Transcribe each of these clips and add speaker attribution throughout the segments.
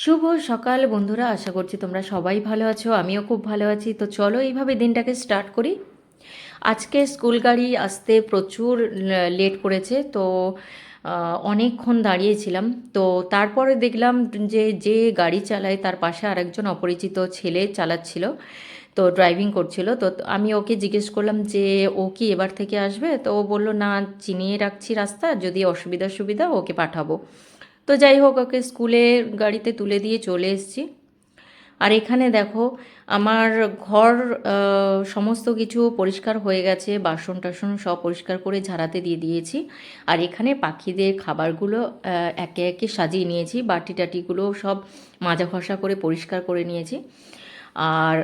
Speaker 1: শুভ সকাল বন্ধুরা, আশা করছি তোমরা সবাই ভালো আছো। আমিও খুব ভালো আছি। তো চলো এইভাবে দিনটাকে স্টার্ট করি। আজকে স্কুল গাড়ি আসতে প্রচুর লেট করেছে, তো অনেকক্ষণ দাঁড়িয়েছিলাম। তো তারপরে দেখলাম যে যে গাড়ি চালায় তার পাশে আরেকজন অপরিচিত ছেলে চালাচ্ছিল, তো ড্রাইভিং করছিল। তো আমি ওকে জিজ্ঞেস করলাম যে ও কি এবার থেকে আসবে, তো ও বললো না, চিনিয়ে রাখছি রাস্তা, যদি অসুবিধা সুবিধা ওকে পাঠাবো। তো যাই হোক, ওকে স্কুলে গাড়িতে তুলে দিয়ে চলে এসেছি। আর এখানে দেখো, আমার ঘর সমস্ত কিছু পরিষ্কার হয়ে গেছে, বাসন টাসন সব পরিষ্কার করে ঝাড়াতে দিয়ে দিয়েছি। আর এখানে পাখিদের খাবারগুলো একে একে সাজিয়ে নিয়েছি, বাটি টাটিগুলো সব মাজা ঘষা করে পরিষ্কার করে নিয়েছি। আর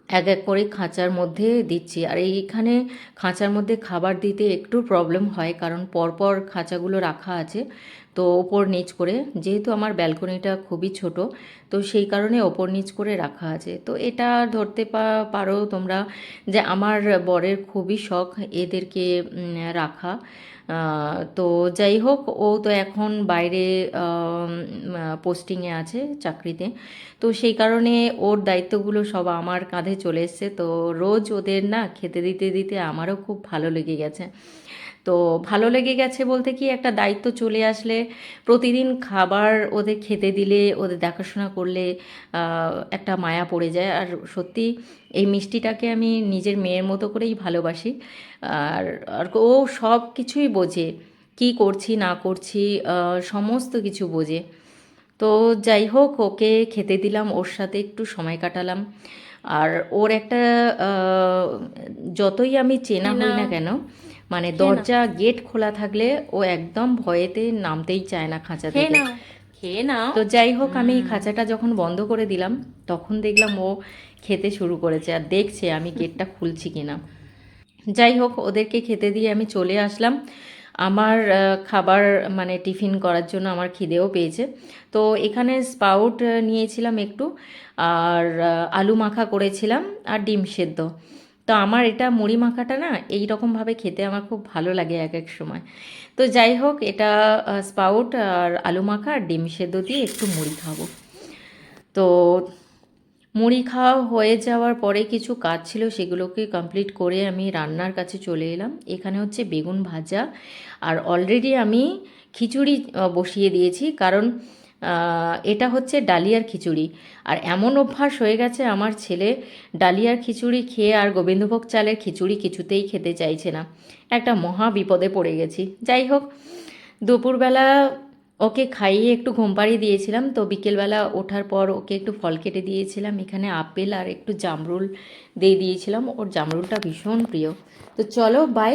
Speaker 1: এক এক করে খাঁচার মধ্যে দিচ্ছি। আর এইখানে খাঁচার মধ্যে খাবার দিতে একটু প্রবলেম হয়, কারণ পরপর খাঁচাগুলো রাখা আছে, তো ওপর নিচ করে, যেহেতু আমার ব্যালকনিটা খুবই ছোট, তো সেই কারণে ওপর নিচ করে রাখা আছে। তো এটা ধরতে পারো তোমরা যে আমার বরের খুবই শখ এদেরকে রাখা। তো যাই হোক, ও তো এখন বাইরে পোস্টিংয়ে আছে, চাকরিতে। তো সেই কারণে ওর দায়িত্বগুলো সব আমার কাঁধে চলে এসছে। তো রোজ ওদের না খেতে দিতে দিতে আমারও খুব ভালো লেগে গেছে। তো ভালো লেগে গেছে বলতে কি, একটা দায়িত্ব চলে আসলে প্রতিদিন খাবার ওদের খেতে দিলে, ওদের দেখাশোনা করলে একটা মায়া পড়ে যায়। আর সত্যি এই মিষ্টিটাকে আমি নিজের মেয়ের মতো করেই ভালোবাসি। আর আর ও সব কিছুই বোঝে, কি করছি না করছি সমস্ত কিছু বোঝে। তো যাই হোক, ওকে খেতে দিলাম, ওর সাথে একটু সময় কাটালাম। আর ওর একটা যতই আমি চেনা হই না কেন, মানে দরজা গেট খোলা থাকলে ও একদম ভয়েতে নামতেই চায় না খাঁচা থেকে।
Speaker 2: খেয়ে নাও।
Speaker 1: তো যাই হোক, আমি খাঁচাটা যখন বন্ধ করে দিলাম, তখন দেখলাম ও খেতে শুরু করেছে আর দেখছে আমি গেটটা খুলছি কিনা। যাই হোক, ওদেরকে খেতে দিয়ে আমি চলে আসলাম আমার খাবার, মানে টিফিন করার জন্য। আমার খিদেও পেয়েছে। তো এখানে স্পাউট নিয়েছিলাম একটু, আর আলু মাখা করেছিলাম, আর ডিম সেদ্ধ। তো আমার এটা মুড়ি মাখাটা না এই রকমভাবে খেতে আমার খুব ভালো লাগে এক এক সময়। তো যাই হোক, এটা স্পাউট আর আলু মাখা আর ডিম সেদ্ধ দিয়ে একটু মুড়ি খাবো। তো মুড়ি খাওয়া হয়ে যাওয়ার পরে কিছু কাজ ছিল, সেগুলোকে কমপ্লিট করে আমি রান্নার কাছে চলে এলাম। এখানে হচ্ছে বেগুন ভাজা, আর অলরেডি আমি খিচুড়ি বসিয়ে দিয়েছি, কারণ এটা হচ্ছে ডালিয়ার খিচুড়ি। আর এমন অভ্যাস হয়ে গেছে আমার ছেলে ডালিয়ার খিচুড়ি খেয়ে আর গোবিন্দভোগ চালের খিচুড়ি কিছুতেই খেতে চাইছে না। একটা মহা বিপদে পড়ে গেছি। যাই হোক, দুপুরবেলা ওকে খাইয়ে একটু ঘুম পাড়িয়ে দিয়েছিলাম। তো বিকেলবেলা ওঠার পর ওকে একটু ফল কেটে দিয়েছিলাম, এখানে আপেল আর একটু জামরুল দিয়ে দিয়েছিলাম, ওর জামরুলটা ভীষণ প্রিয়। তো চলো, বাই।